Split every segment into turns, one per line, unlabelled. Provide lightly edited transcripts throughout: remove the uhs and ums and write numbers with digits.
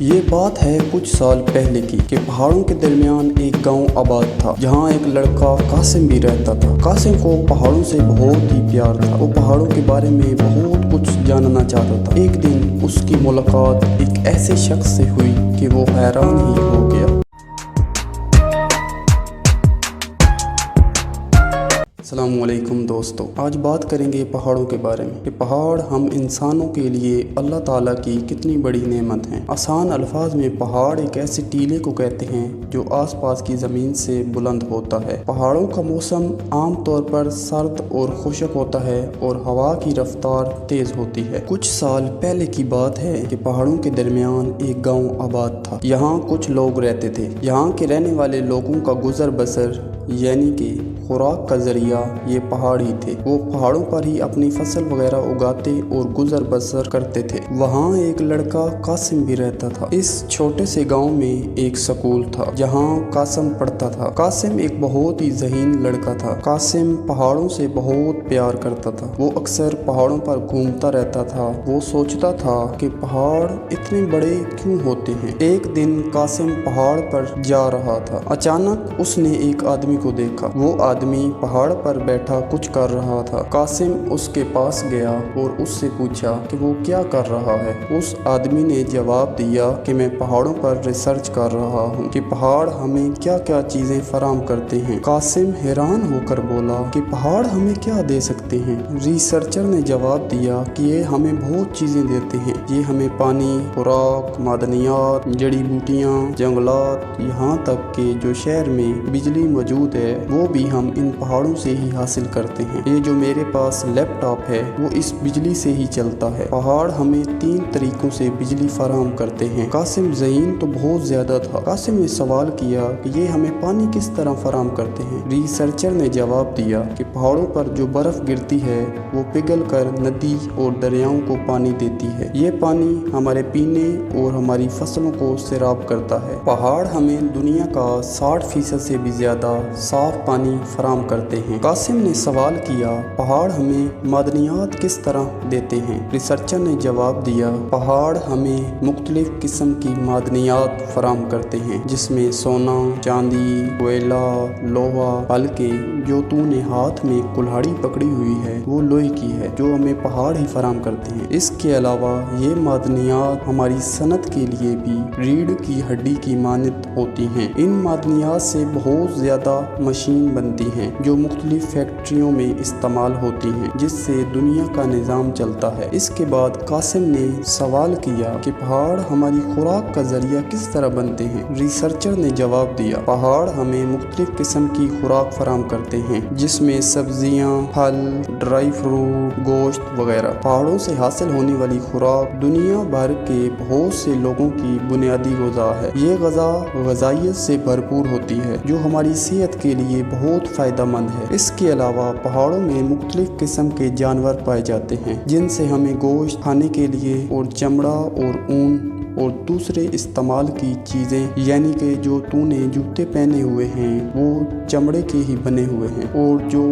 ये बात है कुछ साल पहले की कि पहाड़ों के दरमियान एक गांव आबाद था जहां एक लड़का कासिम भी रहता था। कासिम को पहाड़ों से बहुत ही प्यार था। वो पहाड़ों के बारे में बहुत कुछ जानना चाहता था। एक दिन उसकी मुलाकात एक ऐसे शख्स से हुई कि वो हैरान ही हो गया। अस्सलामुअलैकुम दोस्तों, आज बात करेंगे पहाड़ों के बारे में कि पहाड़ हम इंसानों के लिए अल्लाह ताला की कितनी बड़ी नेमत हैं। आसान अल्फाज में पहाड़ एक ऐसे टीले को कहते हैं जो आसपास की ज़मीन से बुलंद होता है। पहाड़ों का मौसम आम तौर पर सर्द और खुशक होता है और हवा की रफ्तार तेज़ होती है। कुछ साल पहले की बात है कि पहाड़ों के दरमियान एक गाँव आबाद था। यहाँ कुछ लोग रहते थे। यहाँ के रहने वाले लोगों का गुजर बसर यानी कि खुराक का जरिया ये पहाड़ ही थे। वो पहाड़ों पर ही अपनी फसल वगैरह उगाते और गुजर बसर करते थे। वहाँ एक लड़का कासिम भी रहता था। इस छोटे से गांव में एक स्कूल था जहाँ कासिम पढ़ता था। कासिम एक बहुत ही ज़हीन लड़का था। कासिम पहाड़ों से बहुत प्यार करता था। वो अक्सर पहाड़ों पर घूमता रहता था। वो सोचता था कि पहाड़ इतने बड़े क्यों होते हैं। एक दिन कासिम पहाड़ पर जा रहा था। अचानक उसने एक आदमी को देखा। वो आदमी पहाड़ पर बैठा कुछ कर रहा था। कासिम उसके पास गया और उससे पूछा कि वो क्या कर रहा है। उस आदमी ने जवाब दिया कि मैं पहाड़ों पर रिसर्च कर रहा हूँ कि पहाड़ हमें क्या क्या चीजें फराहम करते हैं। कासिम हैरान होकर बोला कि पहाड़ हमें क्या दे सकते हैं। रिसर्चर ने जवाब दिया कि ये हमें बहुत चीजें देते हैं। ये हमें पानी, खुराक, मादनियात, जड़ी बूटियाँ, जंगलात, यहाँ तक कि जो शहर में बिजली मौजूद है वो भी हम इन पहाड़ों से ही हासिल करते हैं। ये जो मेरे पास लैपटॉप है वो इस बिजली से ही चलता है। पहाड़ हमें 3 तरीकों से बिजली फराहम करते हैं। कासिम ज़हीन तो बहुत ज्यादा था। कासिम ने सवाल किया कि ये हमें पानी किस तरह फराहम करते हैं। रिसर्चर ने जवाब दिया कि पहाड़ों पर जो बर्फ गिरती है वो पिघल कर नदी और दरियाओं को पानी देती है। ये पानी हमारे पीने और हमारी फसलों को सैराब करता है। पहाड़ हमें दुनिया का 60% से भी ज्यादा साफ पानी फराहम करते हैं। कासिम ने सवाल किया, पहाड़ हमें मादनियात किस तरह देते हैं। रिसर्चर ने जवाब दिया, पहाड़ हमें मुख्तलिफ किस्म की मादनियात फराहम करते हैं जिसमें सोना, चांदी, कोयला, लोहा, हल्के जो तूने हाथ में कुल्हाड़ी पकड़ी हुई है वो लोहे की है जो हमें पहाड़ ही फराहम करते हैं। इसके अलावा ये मादनियात हमारी सनत के लिए भी रीढ़ की हड्डी की मानद होती हैं। इन मादनियात से बहुत ज्यादा मशीन बनती हैं जो मुख्तलिफ फैक्ट्रियों में इस्तेमाल होती हैं जिससे दुनिया का निज़ाम चलता है। इसके बाद कासिम ने सवाल किया कि पहाड़ हमारी खुराक का जरिया किस तरह बनते हैं। रिसर्चर ने जवाब दिया, पहाड़ हमें मुख्तलिफ किस्म की खुराक फराहम करते हैं जिसमें सब्जियां, फल, ड्राई फ्रूट, गोश्त वगैरह। पहाड़ों से हासिल होने वाली खुराक दुनिया भर के बहुत से लोगों की बुनियादी ग़िज़ा है। ये ग़िज़ा ग़िज़ाइयत से भरपूर होती है जो हमारी सेहत के लिए बहुत फ़ायदेमंद है। इसके अलावा पहाड़ों में मुख्तलिफ किस्म के जानवर पाए जाते हैं जिनसे हमें गोश्त खाने के लिए और चमड़ा और ऊन और दूसरे इस्तेमाल की चीज़ें यानी कि जो तूने जूते पहने हुए हैं वो चमड़े के ही बने हुए हैं और जो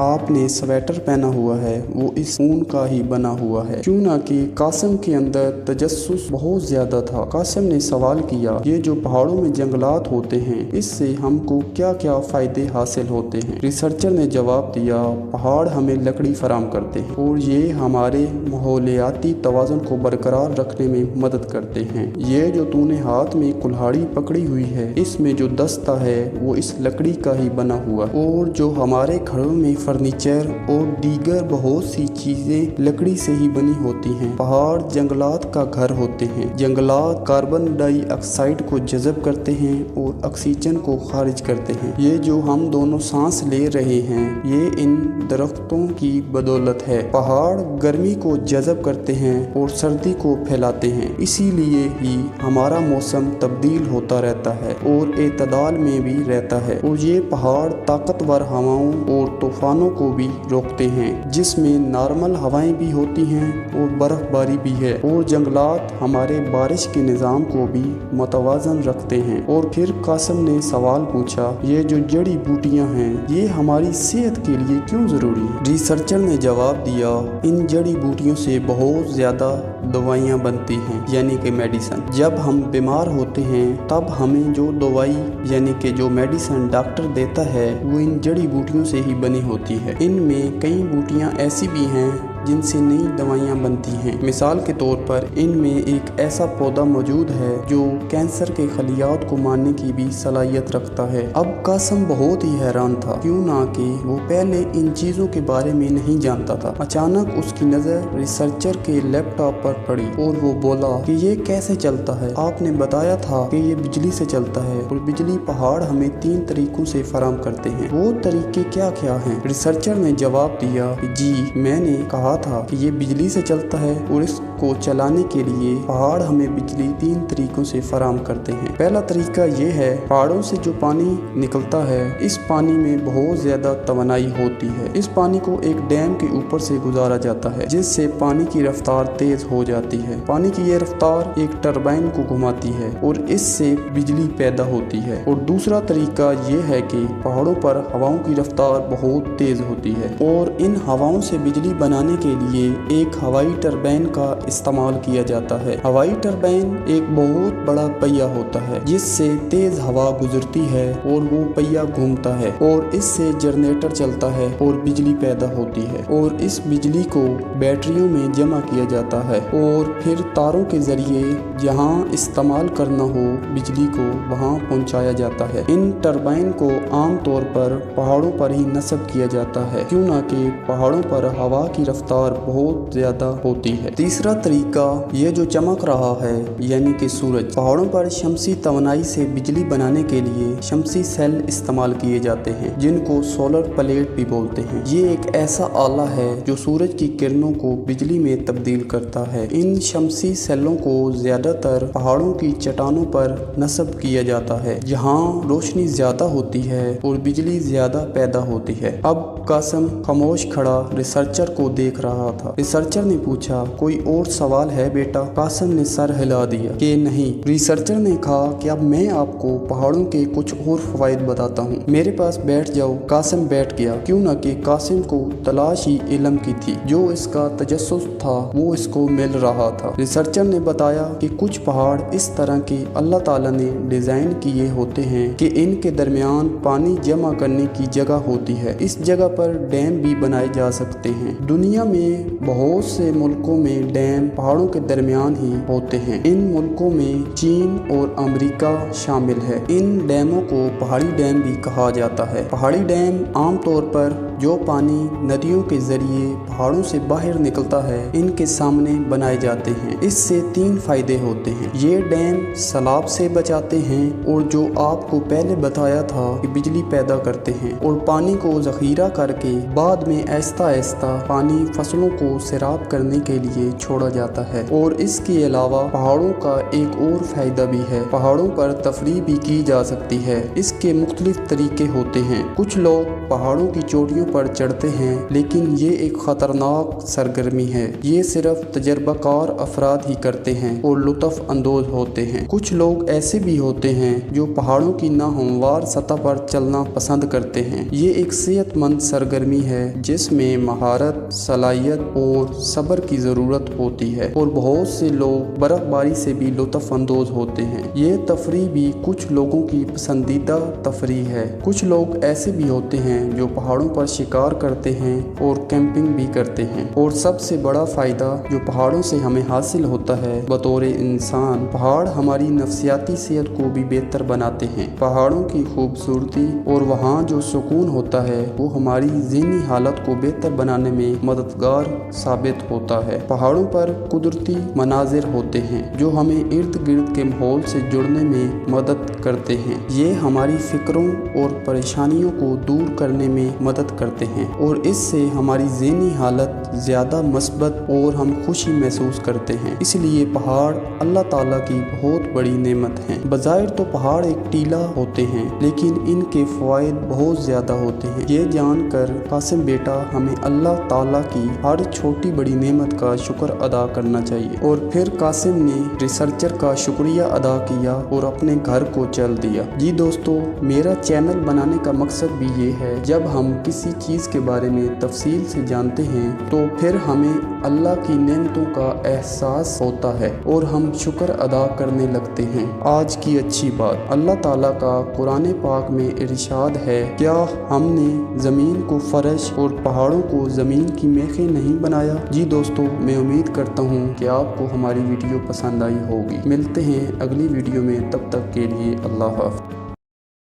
आपने स्वेटर पहना हुआ है वो इस ऊन का ही बना हुआ है। क्यों ना कि कासिम के अंदर तजस्सुस बहुत ज़्यादा था। कासिम ने सवाल किया, ये जो पहाड़ों में जंगलात होते हैं इससे हमको क्या क्या फ़ायदे हासिल होते हैं। रिसर्चर ने जवाब दिया, पहाड़ हमें लकड़ी फराहम करते हैं और ये हमारे माहौलियाती तवाज़ुन को बरकरार रखने में मदद करते हैं। ये जो तूने हाथ में कुल्हाड़ी पकड़ी हुई है इसमें जो दस्ता है वो इस लकड़ी का ही बना हुआ और जो हमारे घरों में फर्नीचर और दीगर बहुत सी चीजें लकड़ी से ही बनी होती हैं। पहाड़ जंगलात का घर होते हैं। जंगलात कार्बन डाइऑक्साइड को जज़ब करते हैं और ऑक्सीजन को खारिज करते हैं। ये जो हम दोनों सांस ले रहे हैं ये इन दरख्तों की बदौलत है। पहाड़ गर्मी को जज़ब करते हैं और सर्दी को फैलाते हैं। इसीलिए ही हमारा मौसम तब्दील होता रहता है और एतदाल में भी रहता है। और ये पहाड़ ताकतवर हवाओं और तूफान को भी रोकते हैं जिसमें नॉर्मल हवाएं भी होती हैं और बर्फबारी भी है। और जंगलात हमारे बारिश के निज़ाम को भी मुतवाज़न रखते हैं। और फिर कासिम ने सवाल पूछा, ये जो जड़ी बूटियां हैं ये हमारी सेहत के लिए क्यों ज़रूरी है। रिसर्चर ने जवाब दिया, इन जड़ी बूटियों से बहुत ज़्यादा दवाइयाँ बनती हैं यानी कि मेडिसिन। जब हम बीमार होते हैं तब हमें जो दवाई यानी कि जो मेडिसिन डॉक्टर देता है वो इन जड़ी बूटियों से ही बनी होती है। इनमें कई बूटियाँ ऐसी भी हैं जिनसे नई दवाइयाँ बनती हैं। मिसाल के तौर पर इनमें एक ऐसा पौधा मौजूद है जो कैंसर के खलियात को मारने की भी सलाहियत रखता है। अब कासिम बहुत ही हैरान था, क्यों ना कि वो पहले इन चीज़ों के बारे में नहीं जानता था। अचानक उसकी नज़र रिसर्चर के लैपटॉप पर पड़ी और वो बोला कि ये कैसे चलता है? आपने बताया था कि ये बिजली से चलता है और बिजली पहाड़ हमें 3 तरीकों से फराहम करते हैं। वो तरीके क्या क्या हैं? रिसर्चर ने जवाब दिया कि जी, मैंने कहा था कि ये बिजली से चलता है और इसको चलाने के लिए पहाड़ हमें बिजली 3 तरीकों से फराहम करते हैं। पहला तरीका ये है, पहाड़ों से जो पानी निकलता है इस पानी में बहुत ज्यादा तवानाई होती है। इस पानी को एक डैम के ऊपर से गुजारा जाता है जिससे पानी की रफ्तार तेज हो जाती है। पानी की ये रफ्तार एक टरबाइन को घुमाती है और इससे बिजली पैदा होती है। और दूसरा तरीका ये है कि पहाड़ों पर हवाओं की रफ्तार बहुत तेज होती है और इन हवाओं से बिजली बनाने के लिए एक हवाई टरबाइन का इस्तेमाल किया जाता है। हवाई टरबाइन एक बहुत बड़ा पहिया होता है जिससे तेज हवा गुजरती है और वो पहिया घूमता है और इससे जनरेटर चलता है और बिजली पैदा होती है और इस बिजली को बैटरियों में जमा किया जाता है और फिर तारों के जरिए जहां इस्तेमाल करना हो बिजली को वहां पहुंचाया जाता है। इन टरबाइन को आमतौर पर पहाड़ों पर ही नस्ब किया जाता है, क्यों ना कि पहाड़ों पर हवा की रफ्तार बहुत ज्यादा होती है। तीसरा तरीका ये जो चमक रहा है यानी कि सूरज। पहाड़ों पर शमसी तवानाई से बिजली बनाने के लिए शमसी सेल इस्तेमाल किए जाते हैं जिनको सोलर प्लेट भी बोलते हैं। ये एक ऐसा आला है जो सूरज की किरणों को बिजली में तब्दील करता है। इन शमसी सेलों को ज्यादातर पहाड़ों की चट्टानों पर नस्ब किया जाता है जहाँ रोशनी ज्यादा होती है और बिजली ज्यादा पैदा होती है। अब कासिम खामोश खड़ा रिसर्चर को देख रहा था। रिसर्चर ने पूछा, कोई और सवाल है बेटा? कासिम ने सर हिला दिया कि नहीं। रिसर्चर ने कहा कि अब मैं आपको पहाड़ों के कुछ और फवाइद बताता हूँ, मेरे पास बैठ जाओ। कासिम बैठ गया, क्यों न कि कासिम को तलाश ही इल्म की थी। जो इसका तजस्सुस था वो इसको मिल रहा था। रिसर्चर ने बताया कि कुछ पहाड़ इस तरह के अल्लाह ताला ने डिजाइन किए होते हैं कि इनके दरमियान पानी जमा करने की जगह होती है। इस जगह पर डैम भी बनाए जा सकते हैं। दुनिया में बहुत से मुल्कों में डैम पहाड़ों के दरमियान ही होते हैं। इन मुल्कों में चीन और अमेरिका शामिल है। इन डैमों को पहाड़ी डैम भी कहा जाता है। पहाड़ी डैम आमतौर पर जो पानी नदियों के जरिए पहाड़ों से बाहर निकलता है इनके सामने बनाए जाते हैं। इससे 3 फायदे होते हैं। ये डैम सैलाब से बचाते हैं और जो आपको पहले बताया था कि बिजली पैदा करते हैं और पानी को जखीरा करके बाद में आहिस्ता आहिस्ता पानी फसलों को सैराब करने के लिए छोड़ा जाता है। और इसके अलावा पहाड़ों का एक और फायदा भी है, पहाड़ों पर तफरीह भी की जा सकती है। इसके मुख्तलिफ तरीके होते हैं। कुछ लोग पहाड़ों की चोटियों पर चढ़ते हैं लेकिन ये एक खतरनाक सरगर्मी है। ये सिर्फ तजर्बाकार अफराद ही करते हैं और लुत्फ अंदोज होते हैं। कुछ लोग ऐसे भी होते हैं जो पहाड़ों की नाहमवार सतह पर चलना पसंद करते हैं। ये एक सेहतमंद सरगर्मी है जिसमें महारत, सलाहियत और सब्र की ज़रूरत होती है और बहुत से लोग बर्फबारी से भी लुत्फ अंदोज होते हैं। ये तफरीह भी कुछ लोगों की पसंदीदा तफरीह है। कुछ लोग ऐसे भी होते हैं जो पहाड़ों पर शिकार करते हैं और कैंपिंग भी करते हैं। और सबसे बड़ा फ़ायदा जो पहाड़ों से हमें हासिल होता है बतौर इंसान, पहाड़ हमारी नफ्सियाती सेहत को भी बेहतर बनाते हैं। पहाड़ों की खूबसूरती और वहाँ जो सुकून होता है वो हमारी ज़हनी हालत को बेहतर बनाने में मददगार साबित होता है। पहाड़ों पर कुदरती मनाजिर होते हैं जो हमें इर्द गिर्द के माहौल से जुड़ने में मदद करते हैं। ये हमारी फिक्रों और परेशानियों को दूर करने में मदद करते हैं और इससे हमारी ज़हनी हालत ज़्यादा मस्बत और हम खुशी महसूस करते हैं। इसलिए पहाड़ अल्लाह ताला की बहुत बड़ी नेमत हैं। बज़ाहिर तो पहाड़ एक टीला होते हैं लेकिन इनके फ़वाइद बहुत ज़्यादा होते हैं। ये जानकर कासिम बेटा हमें अल्लाह ताला की हर छोटी बड़ी नेमत का शुक्र अदा करना चाहिए। और फिर कासिम ने रिसर्चर का शुक्रिया अदा किया और अपने घर को चल दिया। जी दोस्तों, मेरा चैनल बनाने का मकसद भी ये है, जब हम किसी चीज़ के बारे में तफसील से जानते हैं तो फिर हमें अल्लाह की नेमतों का एहसास होता है और हम शुक्र अदा करने लगते हैं। आज की अच्छी बात, अल्लाह ताला का कुरान पाक में इरशाद है, क्या हमने ज़मीन को फर्श और पहाड़ों को ज़मीन की मेखें नहीं बनाया। जी दोस्तों, मैं उम्मीद करता हूँ कि आपको हमारी वीडियो पसंद आई होगी। मिलते हैं अगली वीडियो में, तब तक के लिए अल्लाह हाफ़िज़।